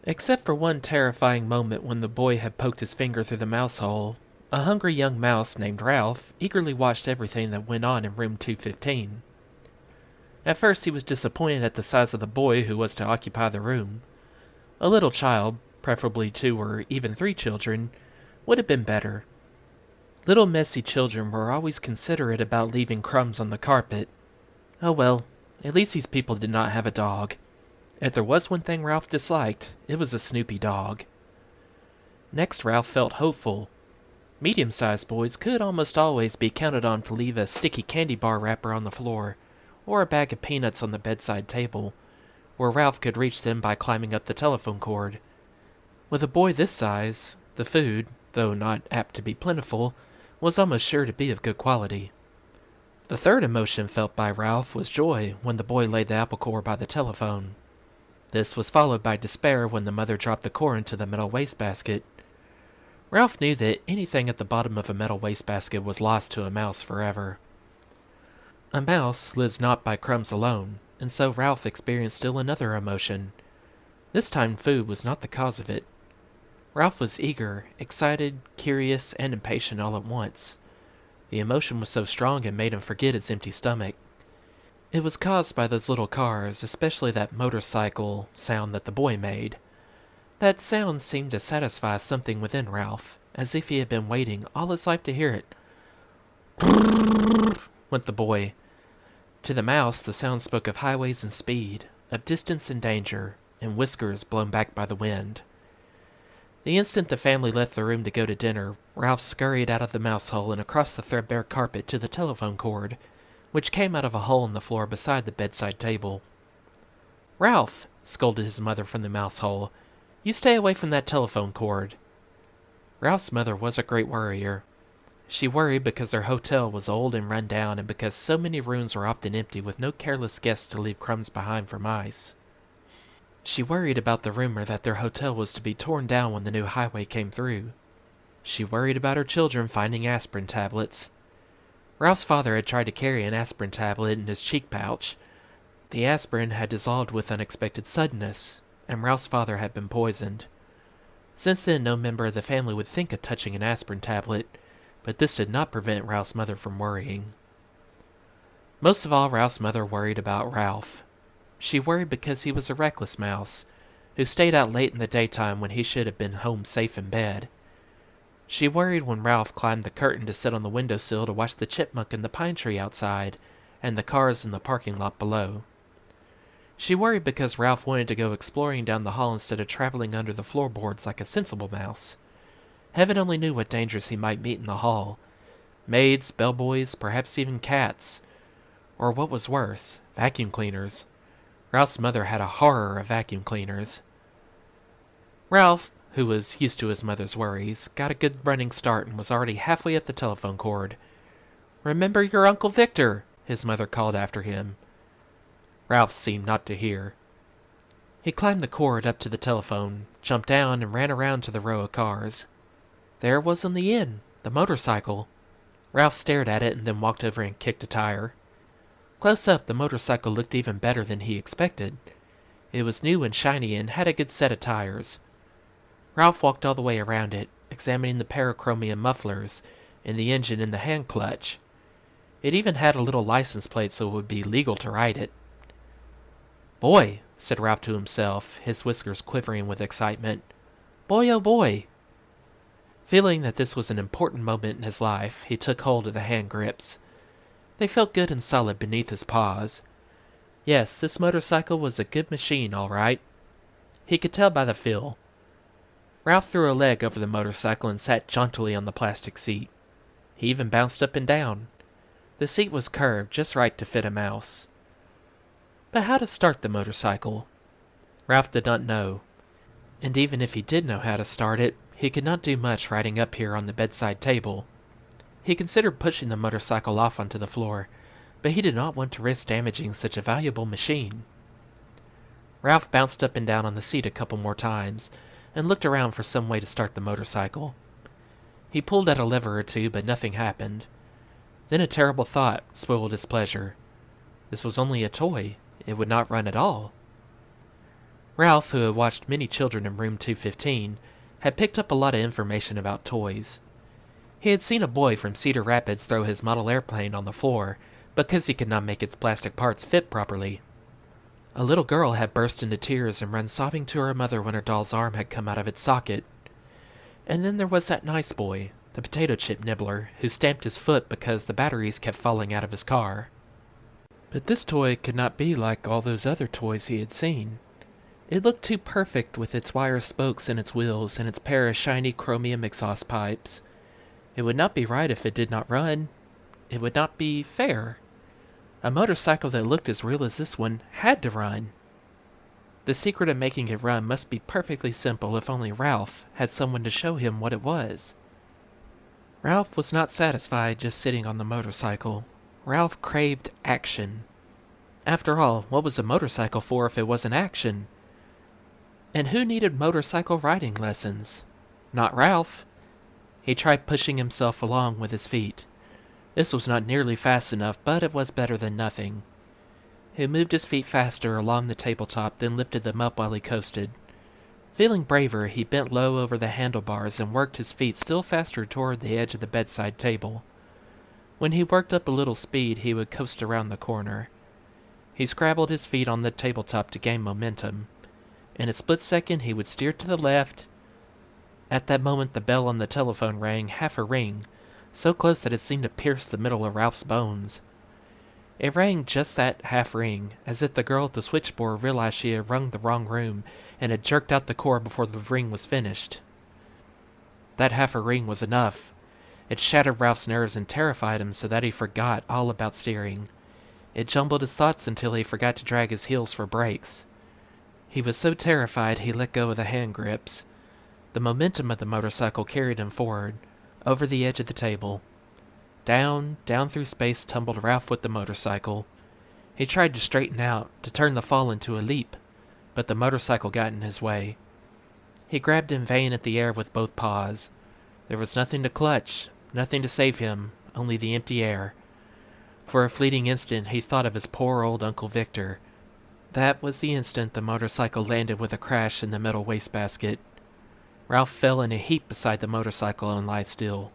Except for one terrifying moment when the boy had poked his finger through the mouse hole, a hungry young mouse named Ralph eagerly watched everything that went on in room 215. At first he was disappointed at the size of the boy who was to occupy the room. A little child, preferably 2 or even 3 children, would have been better. Little messy children were always considerate about leaving crumbs on the carpet. Oh well, at least these people did not have a dog. If there was one thing Ralph disliked, it was a Snoopy dog. Next, Ralph felt hopeful. Medium-sized boys could almost always be counted on to leave a sticky candy bar wrapper on the floor, or a bag of peanuts on the bedside table, where Ralph could reach them by climbing up the telephone cord. With a boy this size, the food, though not apt to be plentiful, was almost sure to be of good quality. The third emotion felt by Ralph was joy when the boy laid the apple core by the telephone. This was followed by despair when the mother dropped the core into the metal wastebasket. Ralph knew that anything at the bottom of a metal wastebasket was lost to a mouse forever. A mouse lives not by crumbs alone, and so Ralph experienced still another emotion. This time food was not the cause of it. Ralph was eager, excited, curious, and impatient all at once. The emotion was so strong it made him forget his empty stomach. It was caused by those little cars, especially that motorcycle sound that the boy made. That sound seemed to satisfy something within Ralph, as if he had been waiting all his life to hear it. "Brrrr," went the boy. To the mouse, the sound spoke of highways and speed, of distance and danger, and whiskers blown back by the wind. The instant the family left the room to go to dinner, Ralph scurried out of the mouse hole and across the threadbare carpet to the telephone cord, which came out of a hole in the floor beside the bedside table. "Ralph," scolded his mother from the mouse hole, "you stay away from that telephone cord." Ralph's mother was a great worrier. She worried because their hotel was old and run down, and because so many rooms were often empty with no careless guests to leave crumbs behind for mice. She worried about the rumor that their hotel was to be torn down when the new highway came through. She worried about her children finding aspirin tablets. Ralph's father had tried to carry an aspirin tablet in his cheek pouch. The aspirin had dissolved with unexpected suddenness, and Ralph's father had been poisoned. Since then, no member of the family would think of touching an aspirin tablet, but this did not prevent Ralph's mother from worrying. Most of all, Ralph's mother worried about Ralph. She worried because he was a reckless mouse, who stayed out late in the daytime when he should have been home safe in bed. She worried when Ralph climbed the curtain to sit on the windowsill to watch the chipmunk in the pine tree outside, and the cars in the parking lot below. She worried because Ralph wanted to go exploring down the hall instead of traveling under the floorboards like a sensible mouse. Heaven only knew what dangers he might meet in the hall. Maids, bellboys, perhaps even cats. Or what was worse, vacuum cleaners. Ralph's mother had a horror of vacuum cleaners. Ralph, who was used to his mother's worries, got a good running start and was already halfway up the telephone cord. "Remember your Uncle Victor," his mother called after him. Ralph seemed not to hear. He climbed the cord up to the telephone, jumped down, and ran around to the row of cars. There it was on the end, the motorcycle. Ralph stared at it and then walked over and kicked a tire. Close up, the motorcycle looked even better than he expected. It was new and shiny and had a good set of tires. Ralph walked all the way around it, examining the parachromium mufflers, and the engine and the hand clutch. It even had a little license plate so it would be legal to ride it. "Boy," said Ralph to himself, his whiskers quivering with excitement. "Boy, oh boy!" Feeling that this was an important moment in his life, he took hold of the hand grips. They felt good and solid beneath his paws. Yes, this motorcycle was a good machine, all right. He could tell by the feel. Ralph threw a leg over the motorcycle and sat jauntily on the plastic seat. He even bounced up and down. The seat was curved just right to fit a mouse. But how to start the motorcycle? Ralph did not know. And even if he did know how to start it, he could not do much riding up here on the bedside table. He considered pushing the motorcycle off onto the floor, but he did not want to risk damaging such a valuable machine. Ralph bounced up and down on the seat a couple more times, and looked around for some way to start the motorcycle. He pulled at a lever or two, but nothing happened. Then a terrible thought spoiled his pleasure. This was only a toy. It would not run at all. Ralph, who had watched many children in room 215, had picked up a lot of information about toys. He had seen a boy from Cedar Rapids throw his model airplane on the floor because he could not make its plastic parts fit properly. A little girl had burst into tears and run sobbing to her mother when her doll's arm had come out of its socket. And then there was that nice boy, the potato chip nibbler, who stamped his foot because the batteries kept falling out of his car. But this toy could not be like all those other toys he had seen. It looked too perfect with its wire spokes and its wheels and its pair of shiny chromium exhaust pipes. It would not be right if it did not run. It would not be fair. A motorcycle that looked as real as this one had to run. The secret of making it run must be perfectly simple if only Ralph had someone to show him what it was. Ralph was not satisfied just sitting on the motorcycle. Ralph craved action. After all, what was a motorcycle for if it wasn't action? And who needed motorcycle riding lessons? Not Ralph. He tried pushing himself along with his feet. This was not nearly fast enough, but it was better than nothing. He moved his feet faster along the tabletop, then lifted them up while he coasted. Feeling braver, he bent low over the handlebars and worked his feet still faster toward the edge of the bedside table. When he worked up a little speed, he would coast around the corner. He scrabbled his feet on the tabletop to gain momentum. In a split second, he would steer to the left. At that moment, the bell on the telephone rang half a ring, so close that it seemed to pierce the middle of Ralph's bones. It rang just that half ring, as if the girl at the switchboard realized she had rung the wrong room and had jerked out the cord before the ring was finished. That half a ring was enough. It shattered Ralph's nerves and terrified him so that he forgot all about steering. It jumbled his thoughts until he forgot to drag his heels for brakes. He was so terrified he let go of the hand grips. The momentum of the motorcycle carried him forward, over the edge of the table. Down through space tumbled Ralph with the motorcycle. He tried to straighten out, to turn the fall into a leap, but the motorcycle got in his way. He grabbed in vain at the air with both paws. There was nothing to clutch, nothing to save him, only the empty air. For a fleeting instant he thought of his poor old Uncle Victor. That was the instant the motorcycle landed with a crash in the metal wastebasket. Ralph fell in a heap beside the motorcycle and lay still.